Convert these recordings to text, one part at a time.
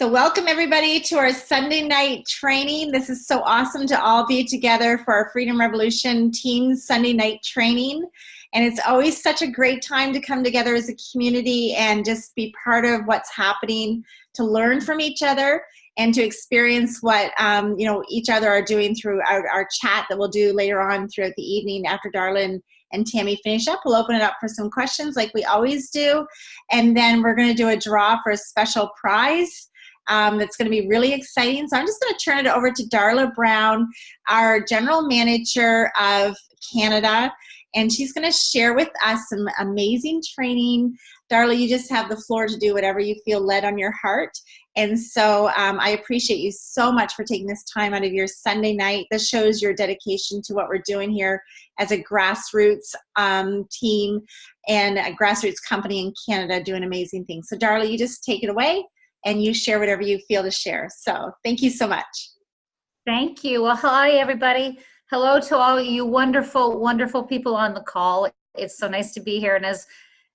So welcome everybody to our Sunday night training. This is so awesome to all be together for our Freedom Revolution Team Sunday night training. And it's always such a great time to come together as a community and just be part of what's happening, to learn from each other and to experience what each other are doing through our chat that we'll do later on throughout the evening after Darla and Tammy finish up. We'll open it up for some questions like we always do. And then we're going to do a draw for a special prize. That's going to be really exciting. So I'm just going to turn it over to Darla Brown, our General Manager of Canada, and she's going to share with us some amazing training. Darla, you just have the floor to do whatever you feel led on your heart. And so I appreciate you so much for taking this time out of your Sunday night. This shows your dedication to what we're doing here as a grassroots team and a grassroots company in Canada doing amazing things. So Darla, you just take it away and you share whatever you feel to share. So thank you so much. Thank you. Well, hi, everybody. Hello to all you wonderful, wonderful people on the call. It's so nice to be here. And as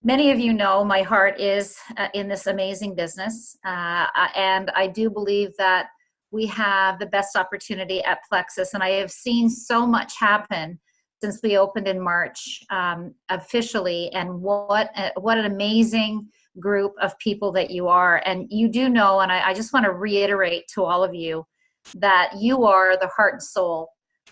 many of you know, my heart is in this amazing business. And I do believe that we have the best opportunity at Plexus. And I have seen so much happen since we opened in March officially. And what an amazing group of people that you are. And you do know, and I just want to reiterate to all of you that you are the heart and soul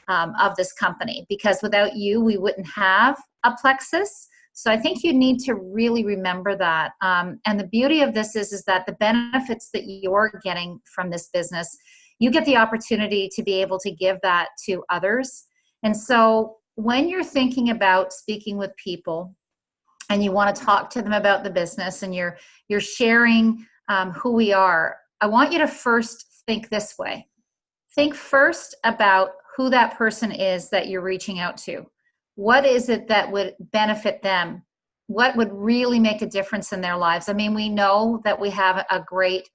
of this company, because without you, we wouldn't have a Plexus. So I think you need to really remember that. And the beauty of this is that the benefits that you're getting from this business, you get the opportunity to be able to give that to others. And so when you're thinking about speaking with people, and you want to talk to them about the business, and you're sharing who we are, I want you to first think this way. Think first about who that person is that you're reaching out to. What is it that would benefit them? What would really make a difference in their lives? I mean, we know that we have a great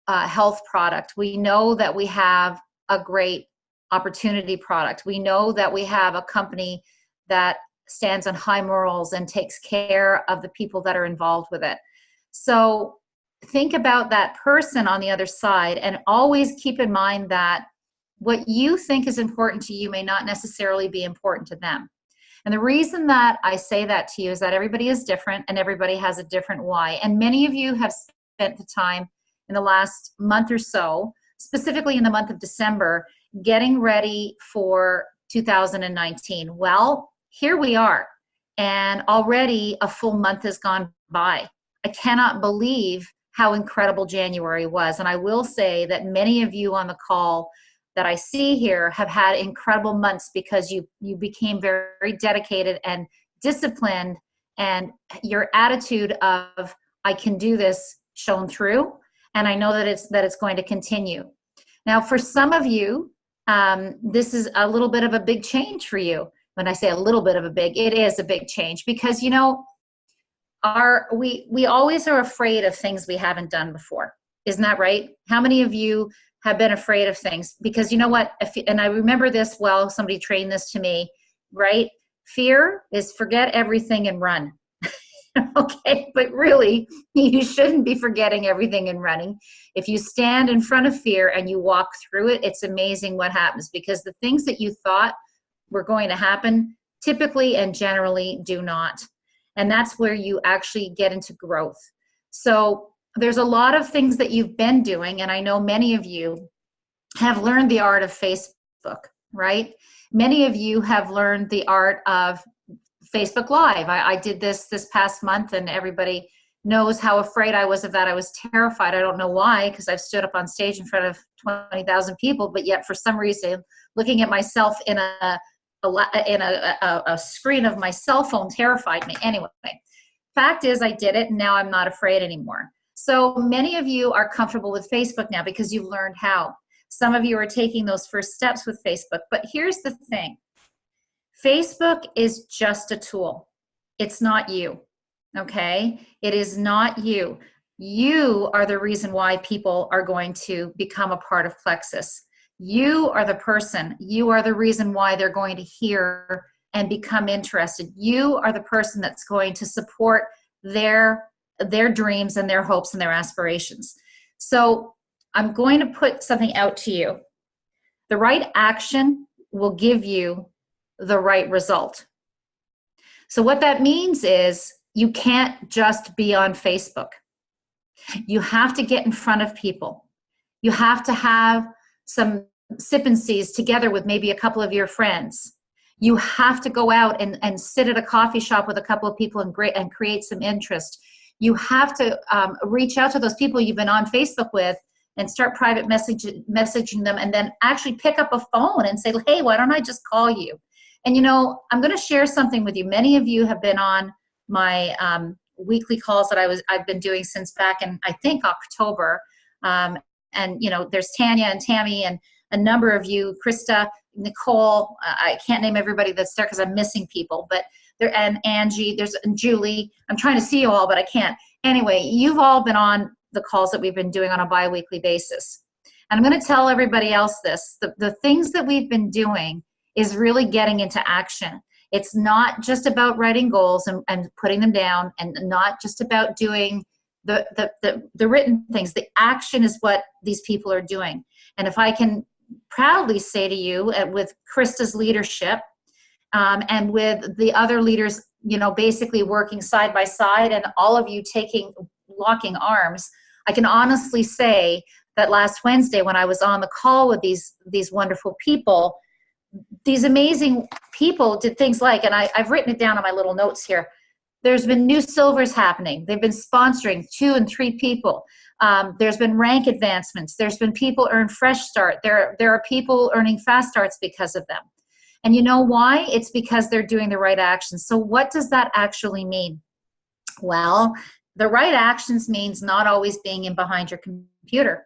health product. We know that we have a great opportunity product. We know that we have a company that stands on high morals and takes care of the people that are involved with it. So think about that person on the other side, and always keep in mind that what you think is important to you may not necessarily be important to them. And the reason that I say that to you is that everybody is different and everybody has a different why. And many of you have spent the time in the last month or so, specifically in the month of December, getting ready for 2019. Well, here we are, and already a full month has gone by. I cannot believe how incredible January was. And I will say that many of you on the call that I see here have had incredible months, because you became very, very dedicated and disciplined, and your attitude of I can do this shone through, and I know that it's going to continue. Now, for some of you, this is a little bit of a big change for you. When I say a little bit of a big, it is a big change, because we always are afraid of things we haven't done before. Isn't that right? How many of you have been afraid of things? Because you know what, and I remember this well, somebody trained this to me, right? Fear is forget everything and run. Okay, but really, you shouldn't be forgetting everything and running. If you stand in front of fear and you walk through it, it's amazing what happens, because the things that you thought were going to happen typically and generally do not. And that's where you actually get into growth. So there's a lot of things that you've been doing, and I know many of you have learned the art of Facebook, right? Many of you have learned the art of Facebook Live. I did this past month, and everybody knows how afraid I was of that. I was terrified. I don't know why, because I've stood up on stage in front of 20,000 people, but yet for some reason, looking at myself in a screen of my cell phone terrified me. Anyway, fact is I did it, and now I'm not afraid anymore. So many of you are comfortable with Facebook now because you've learned how. Some of you are taking those first steps with Facebook. But here's the thing. Facebook is just a tool. It's not you, okay? It is not you. You are the reason why people are going to become a part of Plexus. You are the person. You are the reason why they're going to hear and become interested. You are the person that's going to support their dreams and their hopes and their aspirations. So I'm going to put something out to you. The right action will give you the right result. So what that means is you can't just be on Facebook. You have to get in front of people. You have to have some sip and sees together with maybe a couple of your friends. You have to go out and sit at a coffee shop with a couple of people and create some interest. You have to reach out to those people you've been on Facebook with and start private messaging them, and then actually pick up a phone and say, hey, why don't I just call you? And I'm going to share something with you. Many of you have been on my weekly calls that I've been doing since back in, I think, October. And there's Tanya and Tammy and a number of you, Krista, Nicole. I can't name everybody that's there because I'm missing people, but there, and Angie, there's Julie. I'm trying to see you all, but I can't. Anyway, you've all been on the calls that we've been doing on a bi-weekly basis. And I'm going to tell everybody else this. The things that we've been doing is really getting into action. It's not just about writing goals and putting them down, and not just about doing the written things. The action is what these people are doing. And if I can proudly say to you, with Krista's leadership and with the other leaders, basically working side by side, and all of you locking arms, I can honestly say that last Wednesday when I was on the call with these wonderful people, these amazing people did things like, and I've written it down on my little notes here, there's been new silvers happening. They've been sponsoring 2 and 3 people. There's been rank advancements. There's been people earn fresh start. There are people earning fast starts because of them. And you know why? It's because they're doing the right actions. So what does that actually mean? Well, the right actions means not always being in behind your computer.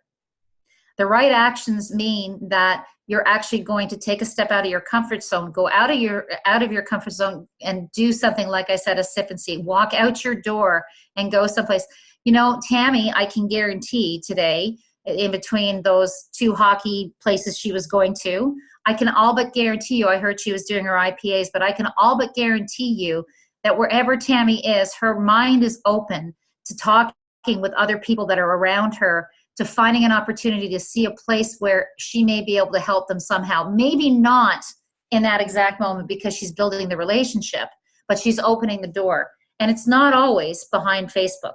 The right actions mean that you're actually going to take a step out of your comfort zone, go out of your comfort zone and do something, like I said, a sip and see, walk out your door and go someplace. Tammy, I can guarantee today, in between those 2 hockey places she was going to, I can all but guarantee you, I heard she was doing her IPAs, but I can all but guarantee you that wherever Tammy is, her mind is open to talking with other people that are around her, to finding an opportunity to see a place where she may be able to help them somehow. Maybe not in that exact moment because she's building the relationship, but she's opening the door. And it's not always behind Facebook.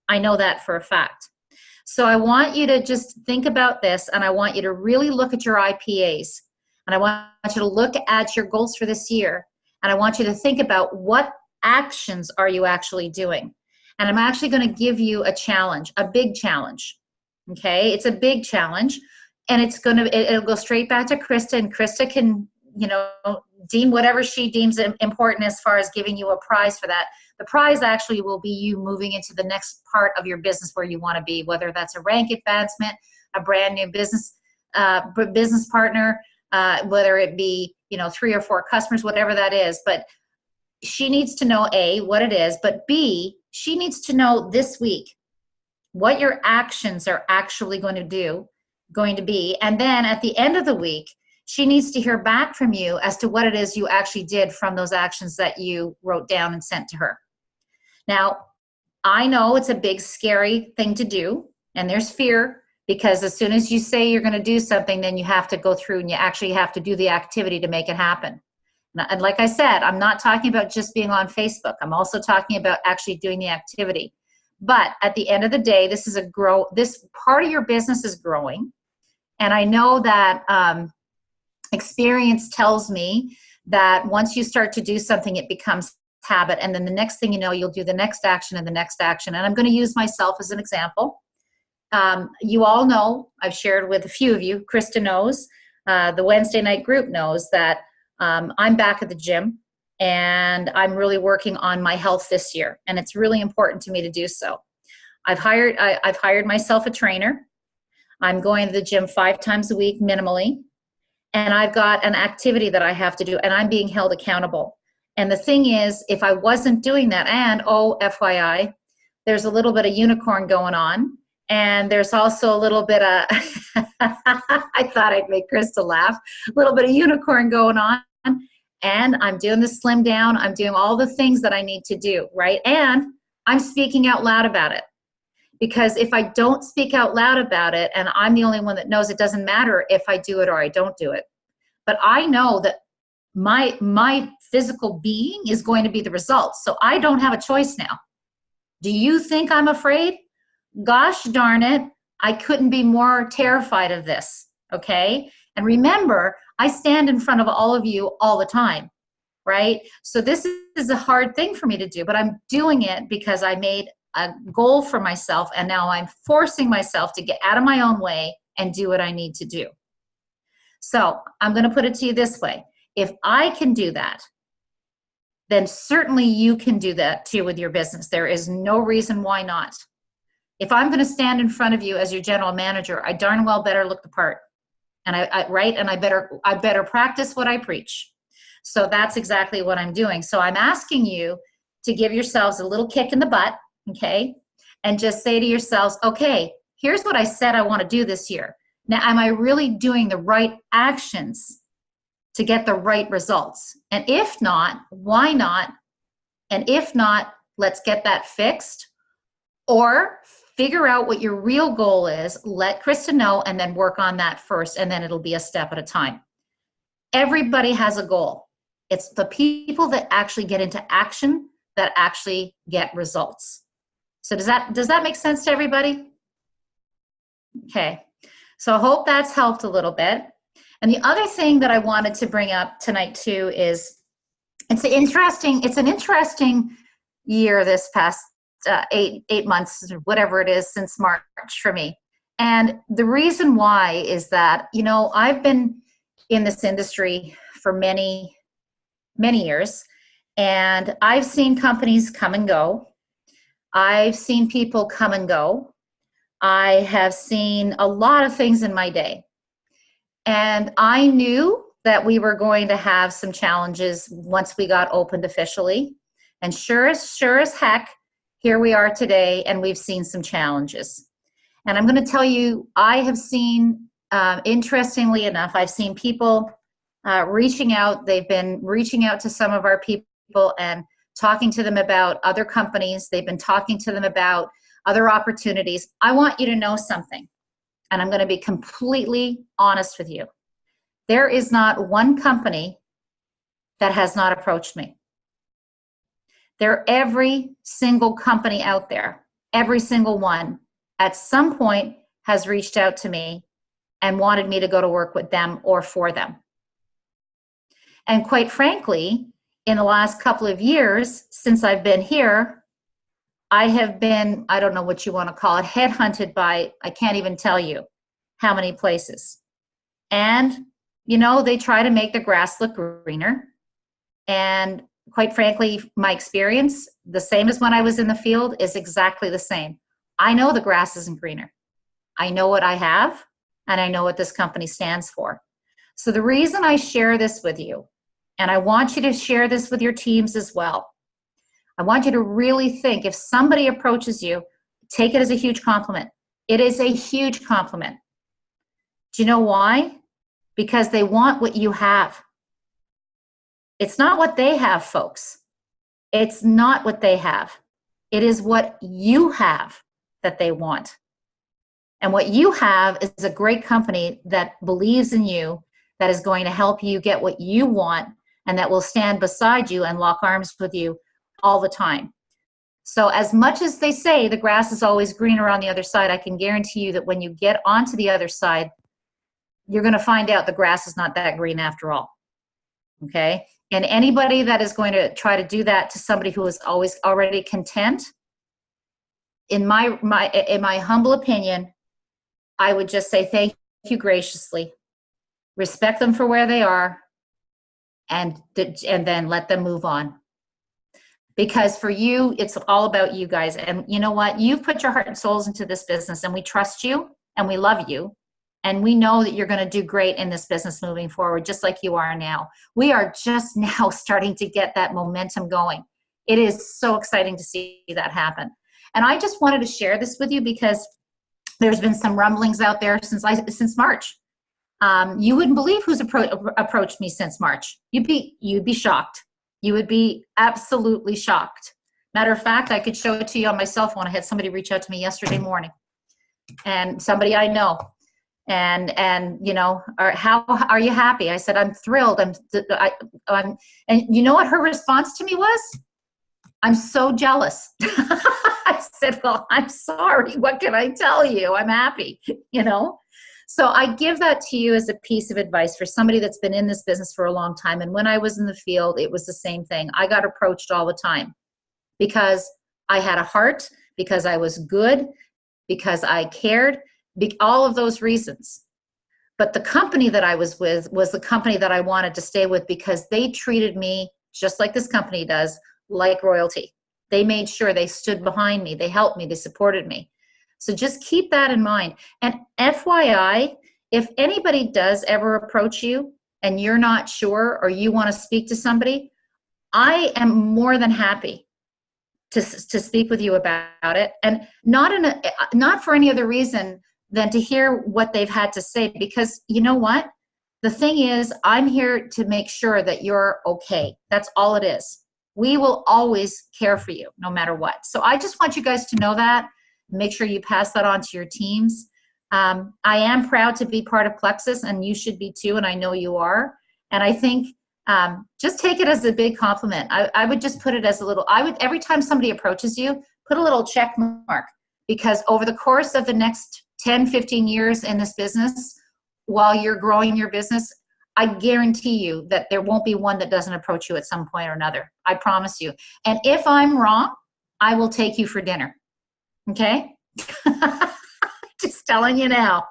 I know that for a fact. So I want you to just think about this, and I want you to really look at your IPAs, and I want you to look at your goals for this year, and I want you to think about what actions are you actually doing. And I'm actually going to give you a challenge, a big challenge. Okay, it's a big challenge, and it'll go straight back to Krista, and Krista can, deem whatever she deems important as far as giving you a prize for that. The prize actually will be you moving into the next part of your business where you want to be, whether that's a rank advancement, a brand new business partner, whether it be 3 or 4 customers, whatever that is. But she needs to know A, what it is, but B, she needs to know this week what your actions are actually going to be. And then at the end of the week, she needs to hear back from you as to what it is you actually did from those actions that you wrote down and sent to her. Now, I know it's a big, scary thing to do, and there's fear, because as soon as you say you're going to do something, then you have to go through and you actually have to do the activity to make it happen. And like I said, I'm not talking about just being on Facebook. I'm also talking about actually doing the activity. But at the end of the day, this part of your business is growing. And I know that experience tells me that once you start to do something, it becomes habit. And then the next thing you know, you'll do the next action and the next action. And I'm going to use myself as an example. You all know, I've shared with a few of you, Krista knows, the Wednesday night group knows that I'm back at the gym. And I'm really working on my health this year, and it's really important to me to do so. I've hired myself a trainer. I'm going to the gym 5 times a week minimally, and I've got an activity that I have to do, and I'm being held accountable. And the thing is, if I wasn't doing that, and FYI, there's a little bit of unicorn going on, and there's also a little bit of I thought I'd make Krista laugh, a little bit of unicorn going on. And I'm doing the slim down. I'm doing all the things that I need to do, right? And I'm speaking out loud about it. Because if I don't speak out loud about it, and I'm the only one that knows, it doesn't matter if I do it or I don't do it. But I know that my physical being is going to be the result. So I don't have a choice now. Do you think I'm afraid? Gosh darn it, I couldn't be more terrified of this, okay? And remember, I stand in front of all of you all the time, right? So this is a hard thing for me to do, but I'm doing it because I made a goal for myself, and now I'm forcing myself to get out of my own way and do what I need to do. So I'm going to put it to you this way. If I can do that, then certainly you can do that too with your business. There is no reason why not. If I'm going to stand in front of you as your general manager, I darn well better look the part. And I better practice what I preach. So that's exactly what I'm doing. So I'm asking you to give yourselves a little kick in the butt, okay? And just say to yourselves, okay, here's what I said I want to do this year. Now, am I really doing the right actions to get the right results? And if not, why not? And if not, let's get that fixed. Or figure out what your real goal is, let Krista know, and then work on that first, and then it'll be a step at a time. Everybody has a goal. It's the people that actually get into action that actually get results. So does that make sense to everybody? Okay. So I hope that's helped a little bit. And the other thing that I wanted to bring up tonight too is it's an interesting year this past 8 months, whatever it is, since March for me. And the reason why is that, I've been in this industry for many, many years, and I've seen companies come and go. I've seen people come and go. I have seen a lot of things in my day. And I knew that we were going to have some challenges once we got opened officially. And sure as heck, here we are today, and we've seen some challenges. And I'm going to tell you, I have seen, interestingly enough, I've seen people reaching out. They've been reaching out to some of our people and talking to them about other companies. They've been talking to them about other opportunities. I want you to know something, and I'm going to be completely honest with you. There is not one company that has not approached me. Every single company out there, every single one, at some point has reached out to me and wanted me to go to work with them or for them. And quite frankly, in the last couple of years since I've been here, I have been, I don't know what you want to call it, headhunted by, I can't even tell you how many places. And, they try to make the grass look greener. And quite frankly, my experience, the same as when I was in the field, is exactly the same. I know the grass isn't greener. I know what I have, and I know what this company stands for. So the reason I share this with you, and I want you to share this with your teams as well, I want you to really think, if somebody approaches you, take it as a huge compliment. It is a huge compliment. Do you know why? Because they want what you have. It's not what they have, folks. It's not what they have. It is what you have that they want. And what you have is a great company that believes in you, that is going to help you get what you want, and that will stand beside you and lock arms with you all the time. So as much as they say the grass is always greener on the other side, I can guarantee you that when you get onto the other side, you're going to find out the grass is not that green after all. Okay? And anybody that is going to try to do that to somebody who is always already content, in my humble opinion, I would just say thank you graciously. Respect them for where they are, and then let them move on. Because for you, it's all about you guys. And you know what? You've put your heart and souls into this business, and we trust you, and we love you. And we know that you're going to do great in this business moving forward, just like you are now. We are just now starting to get that momentum going. It is so exciting to see that happen. And I just wanted to share this with you because there's been some rumblings out there since March. You wouldn't believe who's approached me since March. You'd be shocked. You would be absolutely shocked. Matter of fact, I could show it to you on my cell phone. I had somebody reach out to me yesterday morning, and somebody I know, and you know, how are you happy? I said, I'm thrilled. I'm, and you know what her response to me was? I'm so jealous. I said, well, I'm sorry. What can I tell you? I'm happy, you know? So I give that to you as a piece of advice for somebody that's been in this business for a long time. And when I was in the field, it was the same thing. I got approached all the time because I had a heart, because I was good, because I cared, all of those reasons. But the company that I was with was the company that I wanted to stay with because they treated me just like this company does, like royalty. They made sure they stood behind me. They helped me. They supported me. So just keep that in mind. And FYI, if anybody does ever approach you and you're not sure or you want to speak to somebody, I am more than happy to speak with you about it. And not for any other reason than to hear what they've had to say. Because you know what? The thing is, I'm here to make sure that you're okay. That's all it is. We will always care for you no matter what. So I just want you guys to know that. Make sure you pass that on to your teams. I am proud to be part of Plexus, and you should be too, and I know you are. And I think just take it as a big compliment. I would just put it as a little, every time somebody approaches you, put a little check mark, because over the course of the next 10, 15 years in this business, while you're growing your business, I guarantee you that there won't be one that doesn't approach you at some point or another. I promise you. And if I'm wrong, I will take you for dinner. Okay? Just telling you now.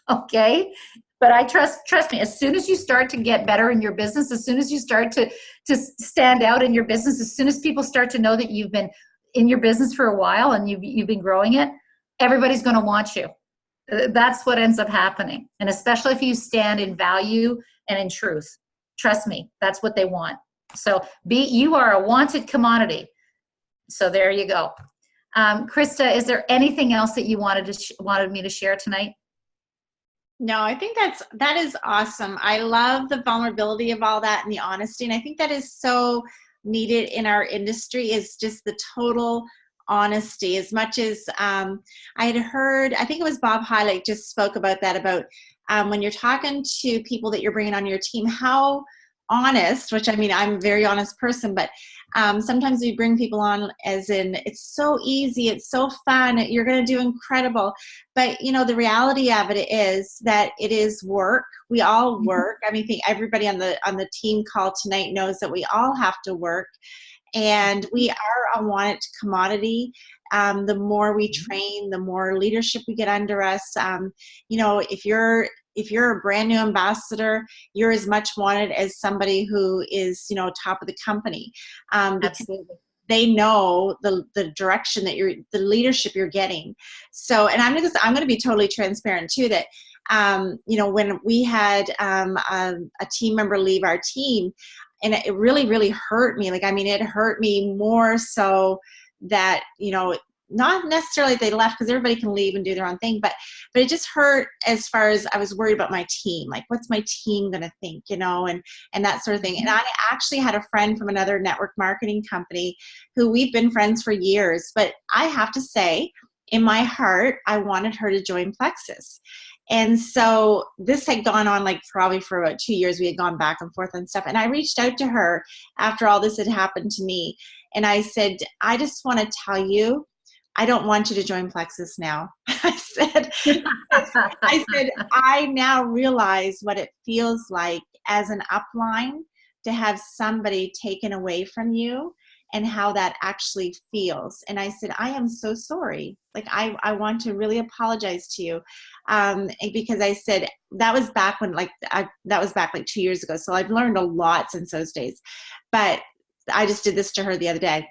Okay? But I trust me, as soon as you start to get better in your business, as soon as you start to stand out in your business, as soon as people start to know that you've been in your business for a while and you've been growing it, everybody's going to want you. That's what ends up happening. And especially if you stand in value and in truth. Trust me, that's what they want. So you are a wanted commodity. So there you go. Krista, is there anything else that you wanted me to share tonight? No, I think that is awesome. I love the vulnerability of all that and the honesty. And I think that is so needed in our industry, is just the total honesty. As much as I had heard, I think it was Bob Highlight just spoke about that, about when you're talking to people that you're bringing on your team, how honest, which I mean, I'm a very honest person, but sometimes we bring people on as in, it's so easy, it's so fun, you're going to do incredible. But you know, the reality of it is that it is work. We all work. I mean, I think everybody on the team call tonight knows that we all have to work. And we are a wanted commodity. The more we train, the more leadership we get under us. You know, if you're a brand new ambassador, you're as much wanted as somebody who is, you know, top of the company. Absolutely. They know the direction that the leadership you're getting. So, and I'm going to be totally transparent too, that you know, when we had a team member leave our team, and it really, really hurt me. Like, I mean, it hurt me more so that, you know, not necessarily they left, because everybody can leave and do their own thing, but it just hurt as far as I was worried about my team. Like, what's my team going to think, you know, and that sort of thing. And I actually had a friend from another network marketing company who we've been friends for years, but I have to say, in my heart, I wanted her to join Plexus. And so this had gone on like probably for about 2 years. We had gone back and forth and stuff. And I reached out to her after all this had happened to me. And I said, I just want to tell you, I don't want you to join Plexus now. I said, I now realize what it feels like as an upline to have somebody taken away from you, and how that actually feels. And I said, I am so sorry. Like, I want to really apologize to you. Because I said, that was back when, that was back like 2 years ago. So I've learned a lot since those days, but I just did this to her the other day.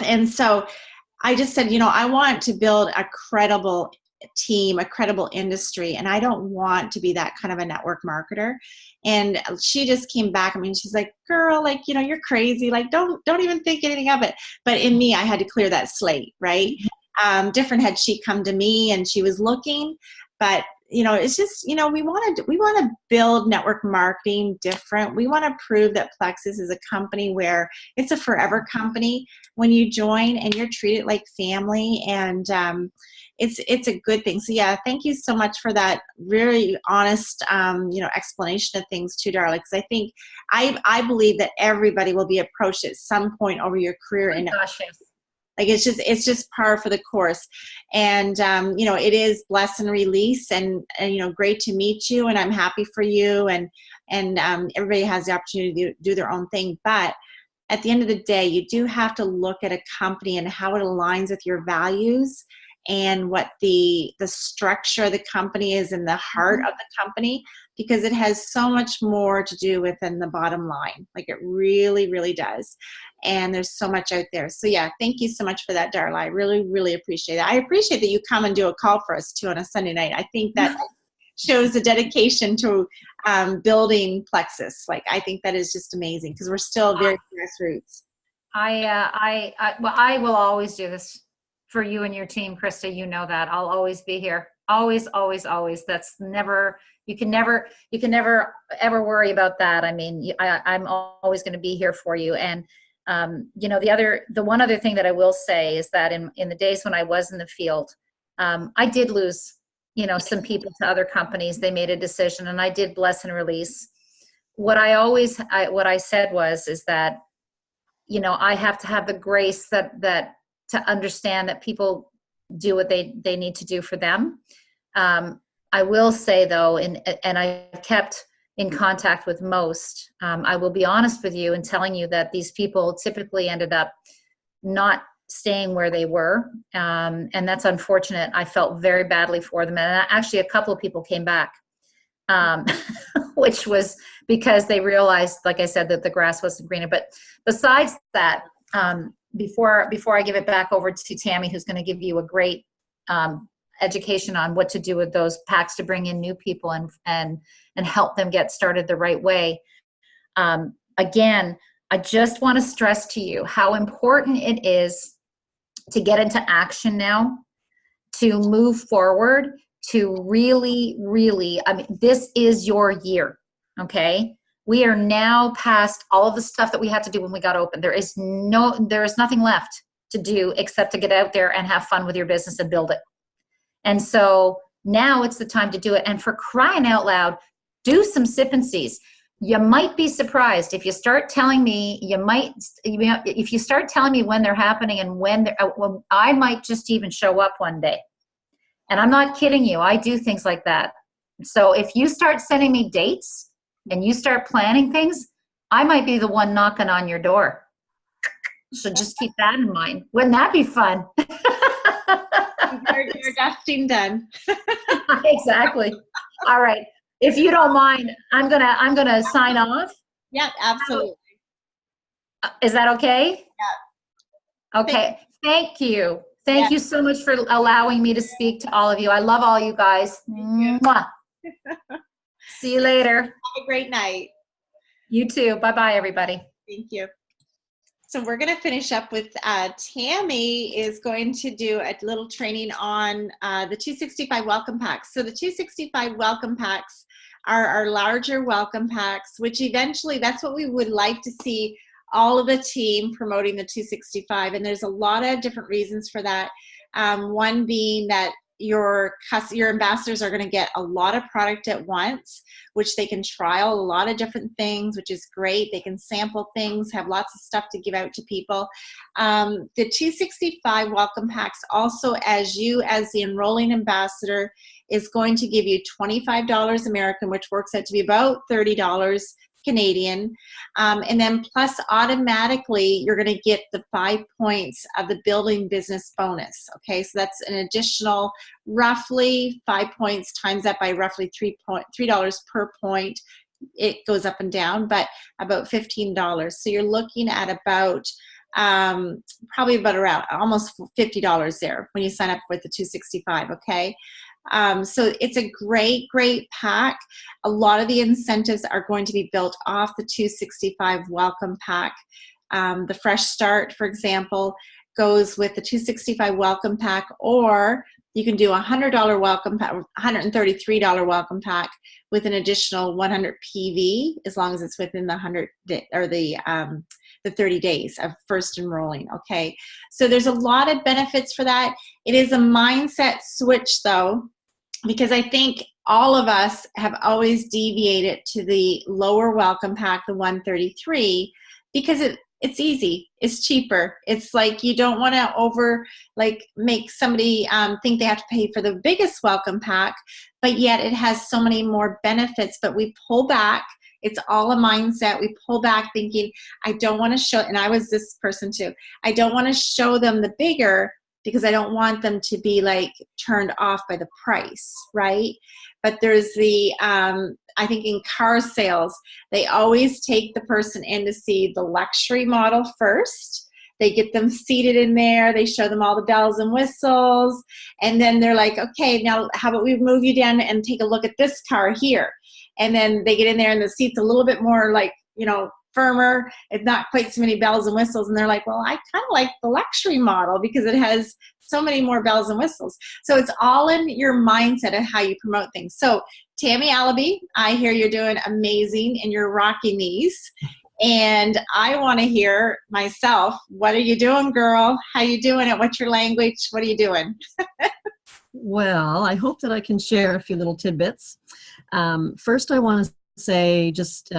And so I just said, you know, I want to build a credible team, a credible industry, and I don't want to be that kind of a network marketer. And she just came back. I mean, she's like, girl, like, you know, you're crazy. Like, don't even think anything of it. But in me, I had to clear that slate, right? Different had she come to me and she was looking, but it's just, we want to build network marketing different. We want to prove that Plexus is a company where it's a forever company when you join, and you're treated like family, and it's a good thing. So yeah, thank you so much for that really honest, explanation of things too, Darla, because I think I believe that everybody will be approached at some point over your career. Oh my gosh, yes. Like it's just par for the course. And, it is bless and release, and, great to meet you, and I'm happy for you. And everybody has the opportunity to do their own thing. But at the end of the day, you do have to look at a company and how it aligns with your values, and what the structure of the company is, in the heart of the company, because it has so much more to do within the bottom line. Like it really, really does. And there's so much out there. So yeah, thank you so much for that, Darla. I really, really appreciate it. I appreciate that you come and do a call for us too on a Sunday night. I think that shows the dedication to building Plexus. Like I think that is just amazing, because we're still very grassroots. I will always do this for you and your team, Krista. You know that. I'll always be here. Always, always, always. That's never, you can never ever worry about that. I mean, I'm always going to be here for you. And, the one other thing that I will say is that in the days when I was in the field, I did lose, some people to other companies. They made a decision, and I did bless and release. What I said is that, I have to have the grace that to understand that people do what they need to do for them. I will say though, and I kept in contact with most, I will be honest with you in telling you that these people typically ended up not staying where they were. And that's unfortunate. I felt very badly for them. And actually a couple of people came back, which was because they realized, like I said, that the grass wasn't greener. But besides that, before I give it back over to Tammy, who's going to give you a great education on what to do with those packs to bring in new people and help them get started the right way. Again, I just want to stress to you how important it is to get into action now, to move forward, to really, really, this is your year, okay? We are now past all of the stuff that we had to do when we got open. There is nothing left to do except to get out there and have fun with your business and build it. And so now it's the time to do it. And for crying out loud, do some sip and sees. You might be surprised if you start telling me, if you start telling me when they're happening and when I might just even show up one day. And I'm not kidding you. I do things like that. So if you start sending me dates, and you start planning things, I might be the one knocking on your door. So just keep that in mind. Wouldn't that be fun? Your dusting done. Exactly. All right. If you don't mind, I'm gonna sign off. Yeah, absolutely. Is that okay? Yeah. Okay. Thank you. Thank you so much for allowing me to speak to all of you. I love all you guys. Mwah. See you later. Have a great night. You too. Bye-bye, everybody. Thank you. So we're going to finish up with Tammy is going to do a little training on the 265 welcome packs. So the 265 welcome packs are our larger welcome packs, which eventually that's what we would like to see all of the team promoting the 265. And there's a lot of different reasons for that. One being that your ambassadors are going to get a lot of product at once, which they can trial a lot of different things, which is great. They can sample things, have lots of stuff to give out to people. The 265 welcome packs also, as the enrolling ambassador, is going to give you $25 American, which works out to be about $30 Canadian. And then plus automatically you're going to get the 5 points of the building business bonus. Okay, so that's an additional roughly 5 points times that by roughly $3 per point. It goes up and down, but about $15. So you're looking at about probably about around almost $50 there when you sign up with the 265. Okay. So it's a great pack. A lot of the incentives are going to be built off the 265 welcome pack. The Fresh Start, for example, goes with the 265 welcome pack, or you can do a $100 welcome pack, $133 welcome pack with an additional 100 PV, as long as it's within the 100 or the 30 days of first enrolling. Okay, so there's a lot of benefits for that. It is a mindset switch though, because I think all of us have always deviated to the lower welcome pack, the 133, because it's easy, it's cheaper. It's like you don't want to make somebody think they have to pay for the biggest welcome pack, but yet it has so many more benefits. But we pull back. It's all a mindset. We pull back thinking, I don't want to show, and I was this person too, I don't want to show them the bigger because I don't want them to be like turned off by the price, right? But there's the, I think in car sales, they always take the person in to see the luxury model first. They get them seated in there. They show them all the bells and whistles. And then they're like, okay, now how about we move you down and take a look at this car here? And then they get in there and the seat's a little bit more like, firmer. It's not quite so many bells and whistles. And they're like, well, I kind of like the luxury model because it has so many more bells and whistles. So it's all in your mindset of how you promote things. So Tammy, Alaby, I hear you're doing amazing and you're rocking these. And I want to hear myself, what are you doing, girl? How you doing it? What's your language? What are you doing? Well, I hope that I can share a few little tidbits. First, I want to say just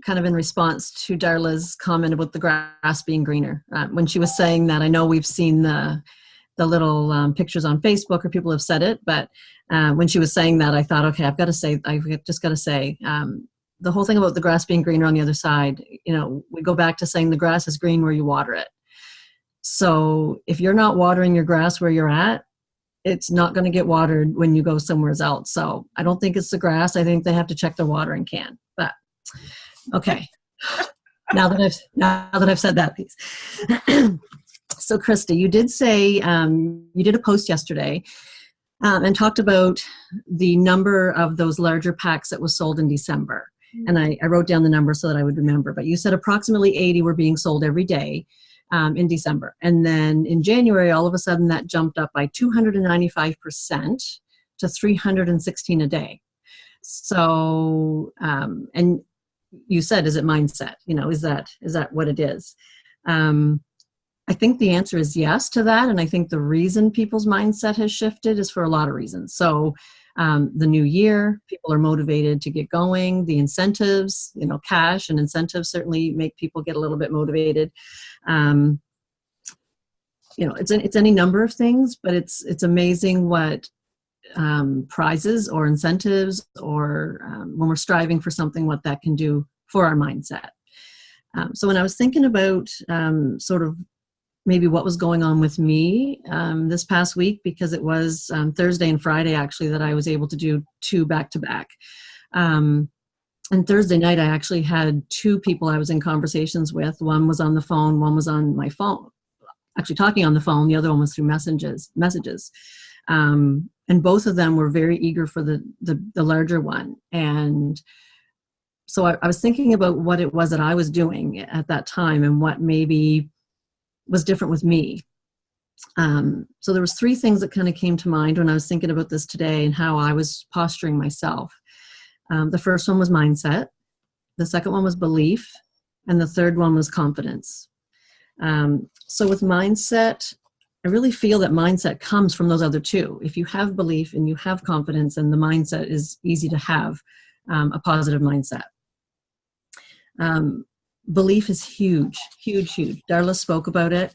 kind of in response to Darla's comment about the grass being greener. When she was saying that, I know we've seen the little pictures on Facebook or people have said it, but when she was saying that, I thought, okay, I've just got to say, the whole thing about the grass being greener on the other side, we go back to saying the grass is green where you water it. So if you're not watering your grass where you're at, it's not going to get watered when you go somewhere else. So I don't think it's the grass. I think they have to check their watering can. But okay, now that I've said that piece. So Krista, you did say you did a post yesterday and talked about the number of those larger packs that was sold in December. And I wrote down the number so that I would remember. But you said approximately 80 were being sold every day in December. And then in January, all of a sudden that jumped up by 295% to 316 a day. So, and you said, is it mindset? Is that what it is? I think the answer is yes to that. And I think the reason people's mindset has shifted is for a lot of reasons. So the new year, people are motivated to get going. The incentives, cash and incentives certainly make people get a little bit motivated. It's any number of things, but it's amazing what prizes or incentives or when we're striving for something, what that can do for our mindset. So when I was thinking about sort of maybe what was going on with me this past week, because it was Thursday and Friday actually that I was able to do 2 back-to-back. And Thursday night, I actually had 2 people I was in conversations with. One was on the phone, one was on my phone, actually talking on the phone. The other one was through messages. And both of them were very eager for the larger one. And so I was thinking about what it was that I was doing at that time and what maybe was different with me. So there was 3 things that kind of came to mind when I was thinking about this today and how I was posturing myself. The first one was mindset. The second one was belief. And the third one was confidence. So with mindset, I really feel that mindset comes from those other 2. If you have belief and you have confidence, and the mindset is easy to have a positive mindset. Belief is huge, huge, huge. Darla spoke about it.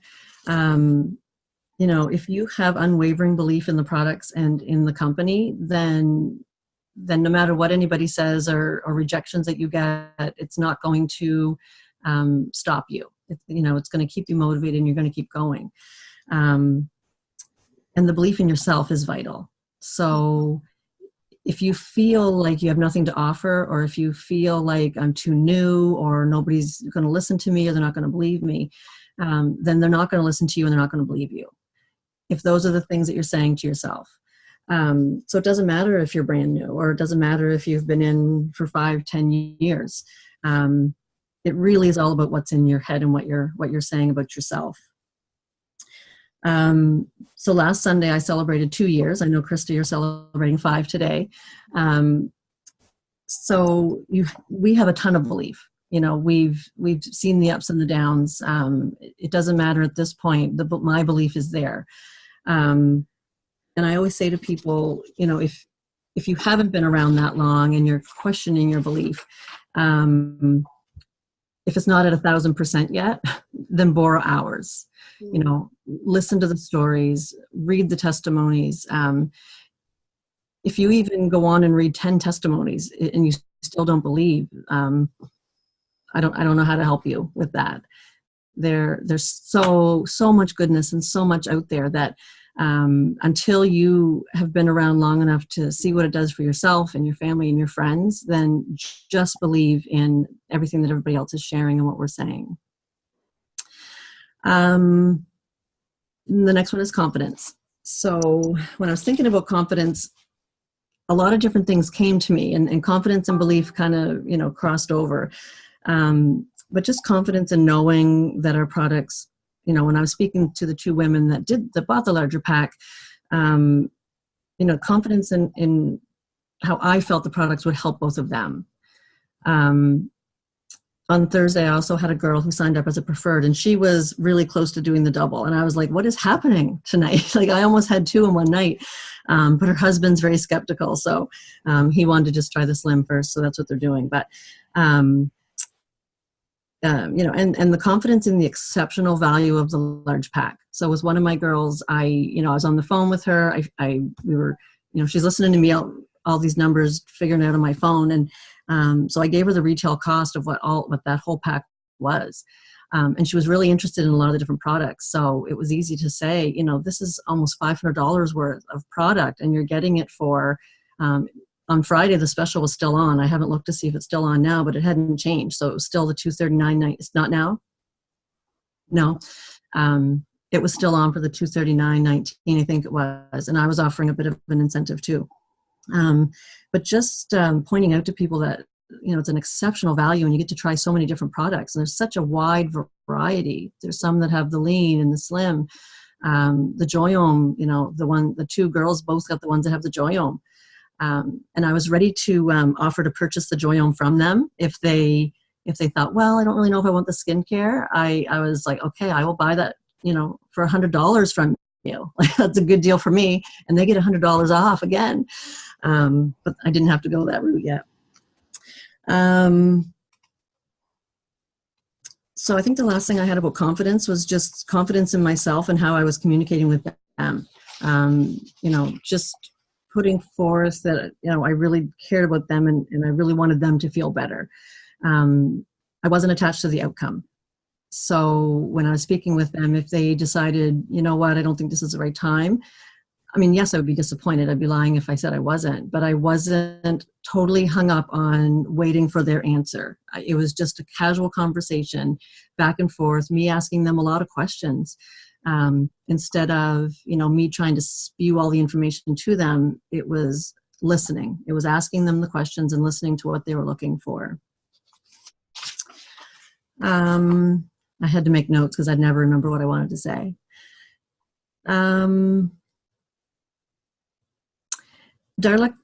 If you have unwavering belief in the products and in the company, then no matter what anybody says or rejections that you get, it's not going to stop you. It's going to keep you motivated and you're going to keep going. And the belief in yourself is vital. So if you feel like you have nothing to offer, or if you feel like I'm too new, or nobody's going to listen to me, or they're not going to believe me, then they're not going to listen to you and they're not going to believe you. If those are the things that you're saying to yourself. So it doesn't matter if you're brand new, or it doesn't matter if you've been in for 5-10 years. It really is all about what's in your head and what you're saying about yourself. So last Sunday I celebrated 2 years. I know, Krista, you're celebrating 5 today. We have a ton of belief. We've seen the ups and the downs. It doesn't matter at this point. My belief is there. And I always say to people, if you haven't been around that long and you're questioning your belief, if it's not at 1,000% yet, then borrow hours. Listen to the stories, read the testimonies. If you even go on and read 10 testimonies and you still don't believe, I don't know how to help you with that. There's so much goodness and so much out there that until you have been around long enough to see what it does for yourself and your family and your friends, then just believe in everything that everybody else is sharing and what we're saying. The next one is confidence. So when I was thinking about confidence, a lot of different things came to me, and confidence and belief kind of, crossed over. But just confidence in knowing that our products, when I was speaking to the 2 women that bought the larger pack, confidence in how I felt the products would help both of them. On Thursday, I also had a girl who signed up as a preferred, and she was really close to doing the double. And I was like, what is happening tonight? Like, I almost had 2 in one night. But her husband's very skeptical. So he wanted to just try the slim first. So that's what they're doing. But, and the confidence in the exceptional value of the large pack. So with one of my girls, I was on the phone with her. We were, she's listening to me all these numbers, figuring out on my phone. And so I gave her the retail cost of what that whole pack was. And she was really interested in a lot of the different products. So it was easy to say, this is almost $500 worth of product, and you're getting it for, on Friday, the special was still on. I haven't looked to see if it's still on now, but it hadn't changed. So it was still the $239.9. It's not now? No. It was still on for the $239.19, I think it was. And I was offering a bit of an incentive too. But just pointing out to people that, it's an exceptional value, and you get to try so many different products. And there's such a wide variety. There's some that have the lean and the slim, the Joyome, the 2 girls both got the ones that have the Joyome. And I was ready to offer to purchase the Joyome from them if they thought, well, I don't really know if I want the skincare. I was like, okay, I will buy that, for $100 from you. That's a good deal for me. And they get $100 off again. But I didn't have to go that route yet. So I think the last thing I had about confidence was just confidence in myself and how I was communicating with them. Just putting forth that, I really cared about them and I really wanted them to feel better. I wasn't attached to the outcome. So when I was speaking with them, if they decided, I don't think this is the right time, yes, I would be disappointed. I'd be lying if I said I wasn't, but I wasn't totally hung up on waiting for their answer. It was just a casual conversation back and forth, me asking them a lot of questions. Instead of, me trying to spew all the information to them, it was listening. It was asking them the questions and listening to what they were looking for. I had to make notes because I'd never remember what I wanted to say. Darla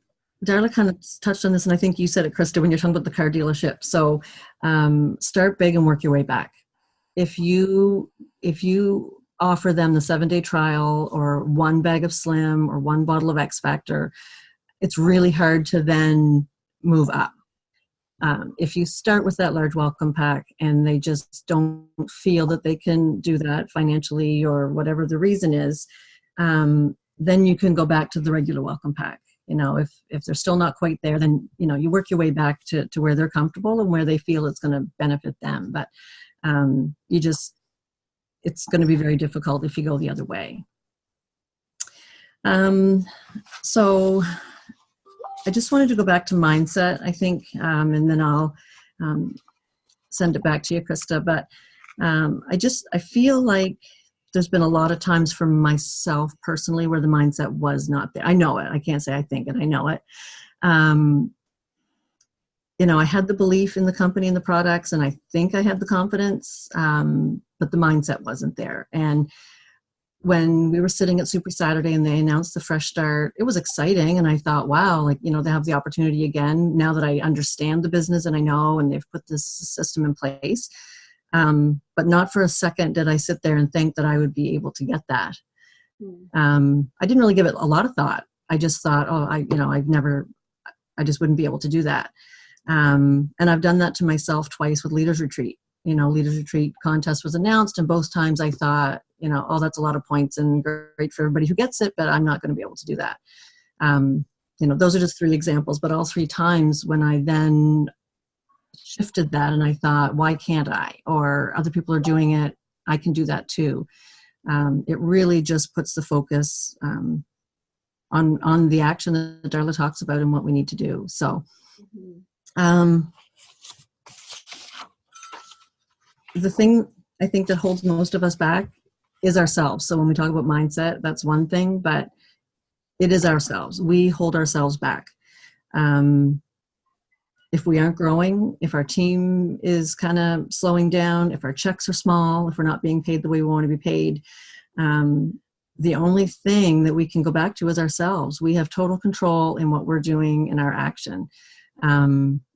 kind of touched on this, and I think you said it, Krista, when you're talking about the car dealership. So start big and work your way back. If you offer them the 7-day trial or 1 bag of Slim or 1 bottle of X Factor, it's really hard to then move up. If you start with that large welcome pack and they just don't feel that they can do that financially or whatever the reason is, then you can go back to the regular welcome pack. If they're still not quite there, then, you work your way back to where they're comfortable and where they feel it's going to benefit them. But it's going to be very difficult if you go the other way. So I just wanted to go back to mindset, I think, and then I'll send it back to you, Krista. But I feel like there's been a lot of times for myself personally where the mindset was not there. I know it. I can't say I think it. I know it. I had the belief in the company and the products, and I think I had the confidence, but the mindset wasn't there. And when we were sitting at Super Saturday and they announced the Fresh Start, it was exciting. And I thought, wow, like, you know, they have the opportunity again, now that I understand the business and I know, and they've put this system in place. But not for a second did I sit there and think that I would be able to get that. I didn't really give it a lot of thought. I just thought, oh, I just wouldn't be able to do that. And I've done that to myself twice with Leaders Retreat. You know, Leaders Retreat contest was announced, and both times I thought, you know, oh, that's a lot of points and great for everybody who gets it, but I'm not going to be able to do that. You know, those are just 3 examples, but all 3 times when I then shifted that and I thought, why can't I? Or other people are doing it, I can do that too. It really just puts the focus on the action that Darla talks about and what we need to do. So, the thing I think that holds most of us back is ourselves. So when we talk about mindset, that's one thing, but it is ourselves. We hold ourselves back. If we aren't growing, if our team is kind of slowing down, if our checks are small, if we're not being paid the way we want to be paid, the only thing that we can go back to is ourselves. We have total control in what we're doing in our action.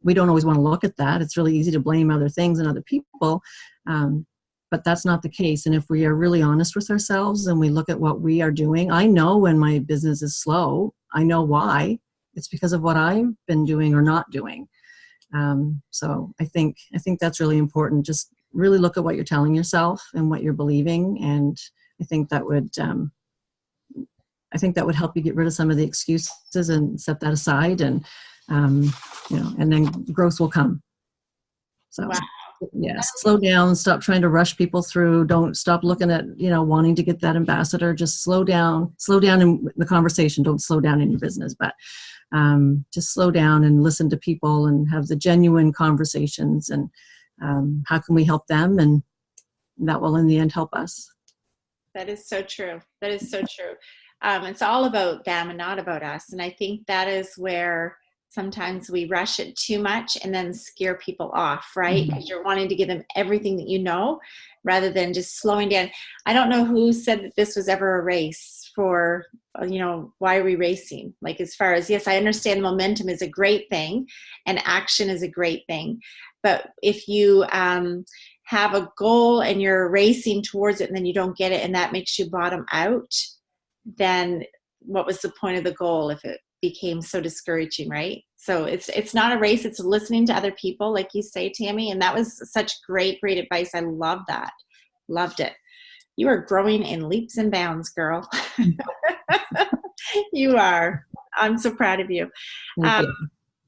We don't always want to look at that. It's really easy to blame other things and other people, but that's not the case. And if we are really honest with ourselves and we look at what we are doing, I know when my business is slow. I know why. It's because of what I've been doing or not doing. So I think that's really important. Just really look at what you're telling yourself and what you're believing, and I think that would help you get rid of some of the excuses and set that aside, and you know, and then growth will come. So wow. Yeah, slow down, stop trying to rush people through. Don't stop looking at, you know, wanting to get that ambassador. Just slow down in the conversation. Don't slow down in your business, but just slow down and listen to people and have the genuine conversations, and how can we help them, and that will in the end help us. That is so true. That is so true. It's all about them and not about us. And I think that is where sometimes we rush it too much and then scare people off, right? Because you're wanting to give them everything that you know, rather than just slowing down. I don't know who said that this was ever a race for, you know, why are we racing? Like, as far as, yes, I understand momentum is a great thing and action is a great thing. But if you have a goal and you're racing towards it and then you don't get it and that makes you bottom out, then what was the point of the goal if it became so discouraging, right? So it's not a race. It's listening to other people, like you say, Tammy. And that was such great advice. I love that. Loved it. You are growing in leaps and bounds, girl. You are. I'm so proud of you. Thank you.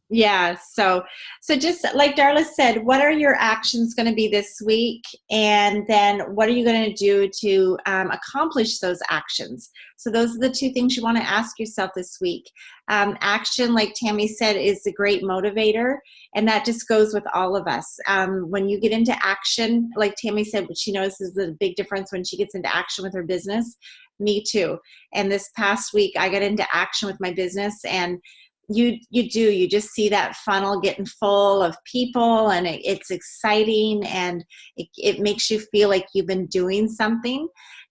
Yeah. So just like Darla said, what are your actions going to be this week? And then what are you going to do to accomplish those actions? So those are the 2 things you want to ask yourself this week. Action, like Tammy said, is a great motivator. And that just goes with all of us. When you get into action, like Tammy said, what she notices the big difference when she gets into action with her business. Me too. And this past week, I got into action with my business, and you just see that funnel getting full of people, and it's exciting, and it makes you feel like you've been doing something.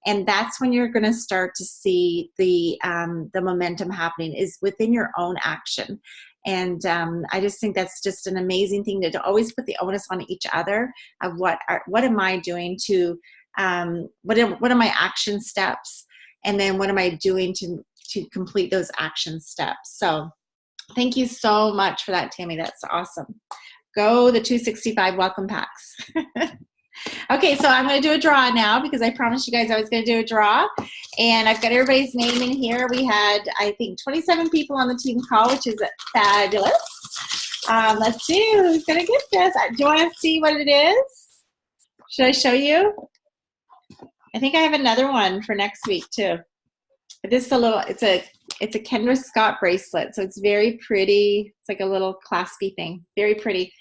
And that's when you're going to start to see the momentum happening is within your own action. And I just think that's just an amazing thing to always put the onus on each other of what am I doing to what are my action steps, and then what am I doing to complete those action steps. So thank you so much for that, Tammy. That's awesome. Go the 265 welcome packs. Okay, so I'm going to do a draw now because I promised you guys I was going to do a draw. And I've got everybody's name in here. We had, I think, 27 people on the team call, which is fabulous. Let's see who's going to get this. Do you want to see what it is? Should I show you? I think I have another one for next week too. This is it's a Kendra Scott bracelet. So it's very pretty. It's like a little claspy thing. Very pretty.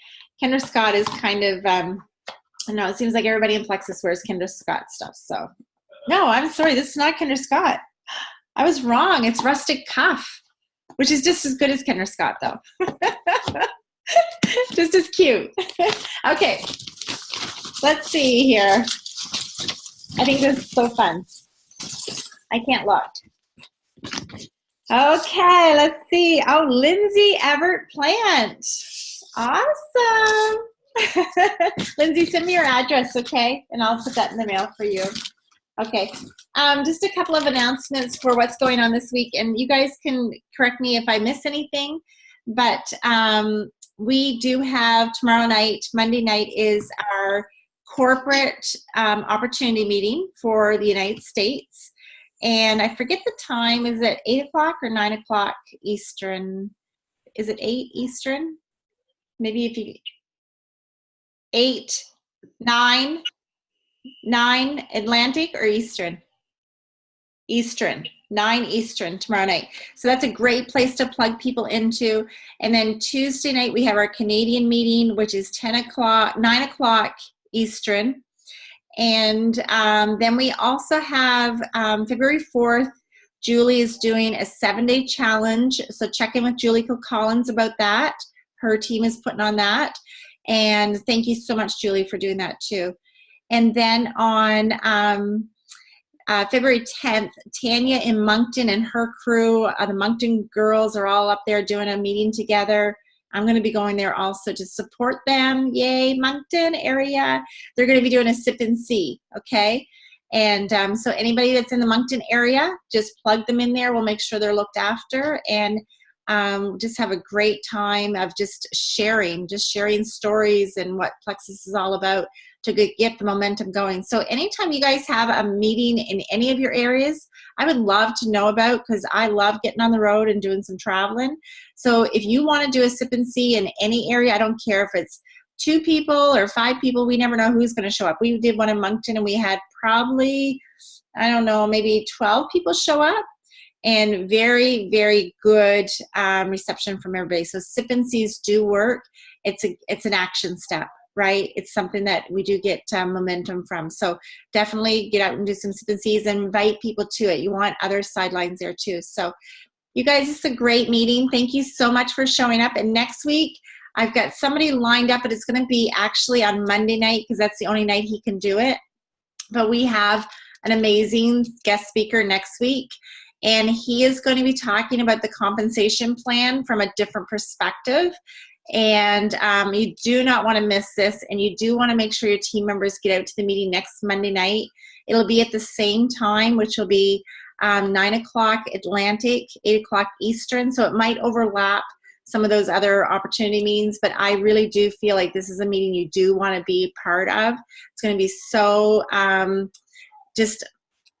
Kendra Scott is kind of, I don't know, it seems like everybody in Plexus wears Kendra Scott stuff. So, no, I'm sorry. This is not Kendra Scott. I was wrong. It's Rustic Cuff, which is just as good as Kendra Scott, though. Just as cute. Okay. Let's see here. I think this is so fun. I can't look. Okay, let's see. Oh, Lindsay Everett Plant. Awesome. Lindsay, send me your address, okay? And I'll put that in the mail for you. Okay. Just a couple of announcements for what's going on this week. And you guys can correct me if I miss anything. But we do have tomorrow night, Monday night, is our corporate opportunity meeting for the United States. And I forget the time. Is it 8 o'clock or 9 o'clock Eastern? Is it 8 Eastern? Maybe if you, 8, 9 Atlantic or Eastern? Eastern, 9 Eastern tomorrow night. So that's a great place to plug people into. And then Tuesday night, we have our Canadian meeting, which is 9 o'clock Eastern. And then we also have February 4th, Julie is doing a 7-day challenge. So check in with Julie Collins about that. Her team is putting on that. And thank you so much, Julie, for doing that too. And then on February 10th, Tanya in Moncton and her crew, the Moncton girls are all up there doing a meeting together. I'm going to be going there also to support them. Yay, Moncton area. They're going to be doing a sip and see, okay? And so anybody that's in the Moncton area, just plug them in there. We'll make sure they're looked after and just have a great time of just sharing stories and what Plexus is all about to get the momentum going. So anytime you guys have a meeting in any of your areas, I would love to know about, because I love getting on the road and doing some traveling. So if you want to do a sip and see in any area, I don't care if it's 2 people or 5 people, we never know who's going to show up. We did one in Moncton and we had probably, I don't know, maybe 12 people show up, and very, very good reception from everybody. So sip and sees do work. It's an action step, right? It's something that we do get momentum from. So definitely get out and do some sip and sees and invite people to it. You want other sidelines there too. So you guys, it's a great meeting. Thank you so much for showing up. And next week, I've got somebody lined up, but it's going to be actually on Monday night because that's the only night he can do it. But we have an amazing guest speaker next week. And he is going to be talking about the compensation plan from a different perspective. And you do not want to miss this. And you do want to make sure your team members get out to the meeting next Monday night. It'll be at the same time, which will be 9 o'clock Atlantic, 8 o'clock Eastern. So it might overlap some of those other opportunity meetings. But I really do feel like this is a meeting you do want to be part of. It's going to be so just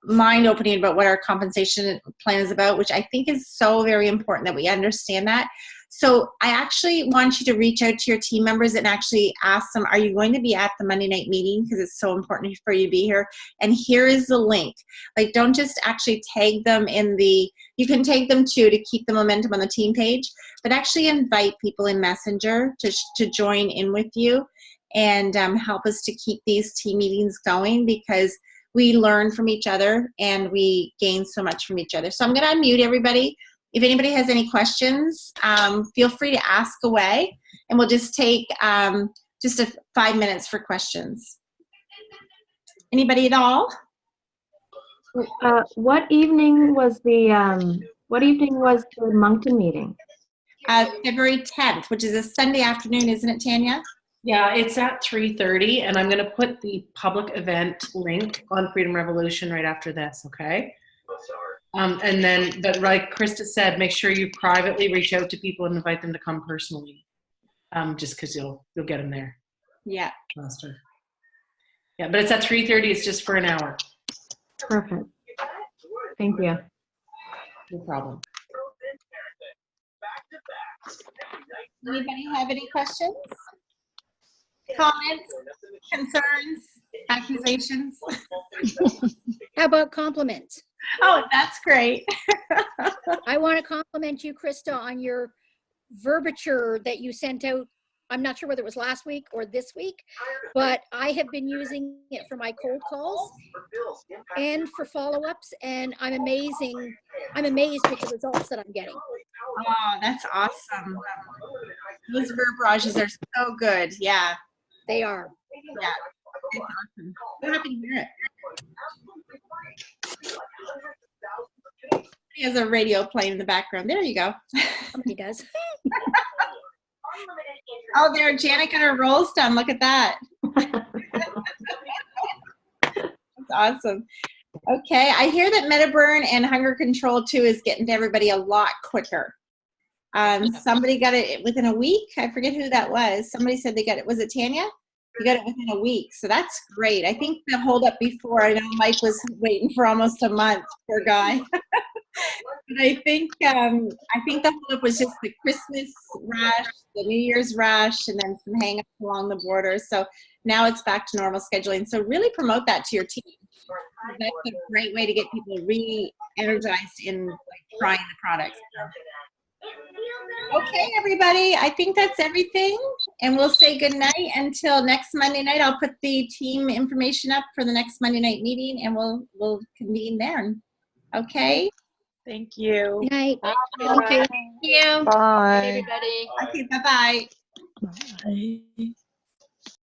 mind-opening about what our compensation plan is about, which I think is so very important that we understand that. So I actually want you to reach out to your team members and actually ask them, are you going to be at the Monday night meeting? Because it's so important for you to be here. And here is the link. Like, don't just actually tag them in the, you can tag them too to keep the momentum on the team page, but actually invite people in Messenger to join in with you and help us to keep these team meetings going, because we learn from each other and we gain so much from each other. So I'm going to unmute everybody. If anybody has any questions, feel free to ask away, and we'll just take just 5 minutes for questions. Anybody at all? What evening was the Moncton meeting? February 10th, which is a Sunday afternoon, isn't it, Tanya? Yeah, it's at 3:30, and I'm going to put the public event link on Freedom Revolution right after this, okay? And then, but like Krista said, make sure you privately reach out to people and invite them to come personally, just because you'll get them there. Yeah. Faster. Yeah, but it's at 3:30. It's just for an hour. Perfect. Thank you. No problem. Anybody have any questions? Comments, concerns, accusations? How about compliments? Oh, that's great. I want to compliment you, Krista, on your verbiage that you sent out. I'm not sure whether it was last week or this week, but I have been using it for my cold calls and for follow-ups, and I'm amazed with the results that I'm getting. Oh, that's awesome. Those verbages are so good. Yeah. They are. Yeah. That's awesome. I'm happy to hear it. He has a radio playing in the background. There you go. Somebody does. Oh, there, Janet got her rolls done. Look at that. That's awesome. Okay, I hear that MetaBurn and Hunger Control 2 is getting to everybody a lot quicker. Somebody got it within a week. I forget who that was. Somebody said they got it. Was it Tanya? You got it within a week, so that's great. I think the holdup before, I know Mike was waiting for almost a month, poor guy. But I think the holdup was just the Christmas rush, the New Year's rush, and then some hang-ups along the border. So now it's back to normal scheduling. So really promote that to your team. That's a great way to get people re-energized in trying the products. Okay, everybody, I think that's everything, and we'll say good night until next Monday night. I'll put the team information up for the next Monday night meeting, and we'll convene there. Okay. Thank you. Good night. Bye. Thank you. Thank you. Bye. Everybody. Okay. Bye-bye. Bye.